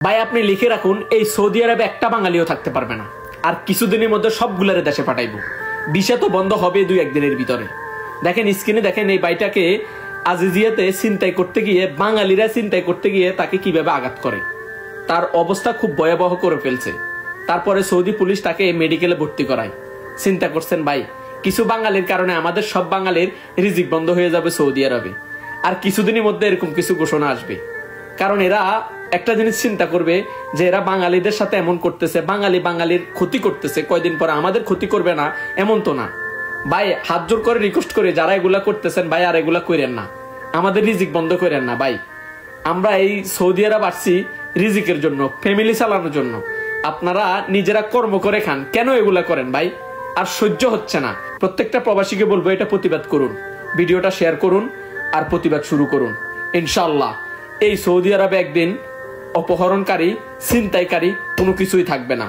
ভাই আপনি লিখে রাখুন, এই সৌদি আরবে একটা বাঙালিও থাকতে পারবে না, আর কিছুদিনের মধ্যে সবগুলারে দেশে পাঠাইবো। ভিসা তো বন্ধ হবে 2-1 দিনের ভিতরে। দেখেন স্ক্রিনে দেখেন এই ভাইটাকে আজিজিয়াতে ছিনতাই করতে গিয়ে, বাঙালিরা ছিনতাই করতে গিয়ে তাকে কিভাবে আঘাত করে, তার অবস্থা খুব ভয়াবহ করে ফেলছে। তারপরে সৌদি পুলিশ তাকে মেডিকেলে ভর্তি করায়। চিন্তা করছেন ভাই, কিছু বাঙালির কারণে আমাদের সব বাঙালির রিজিক বন্ধ হয়ে যাবে সৌদি আরবে। আর কিছুদিনের মধ্যে এরকম কিছু ঘোষণা আসবে, কারণ এরা একটা জিনিস চিন্তা করবে যে এরা বাঙালিদের সাথে এমন করতেছে, বাঙালির ক্ষতি করতেছে, কয়দিন পরে আমাদের ক্ষতি করবে না এমন তো না। ভাই হাত জোর করে রিকোয়েস্ট করে যারা এগুলা করতেছেন ভাই আর এগুলা করেন না, আমাদের রিজিক বন্ধ করেন না ভাই। আমরা এই সৌদি আরব আসছি রিজিকের জন্য, ফ্যামিলি চালানোর জন্য। আপনারা নিজেরা কর্ম করে খান, কেন এগুলা করেন ভাই? আর সহ্য হচ্ছে না। প্রত্যেকটা প্রবাসীকে বলবো এটা প্রতিবাদ করুন, ভিডিওটা শেয়ার করুন আর প্রতিবাদ শুরু করুন। ইনশাআল্লাহ এই সৌদি আরবে একদিন অপহরণকারী, ছিনতাইকারী কোনো কিছুই থাকবে না।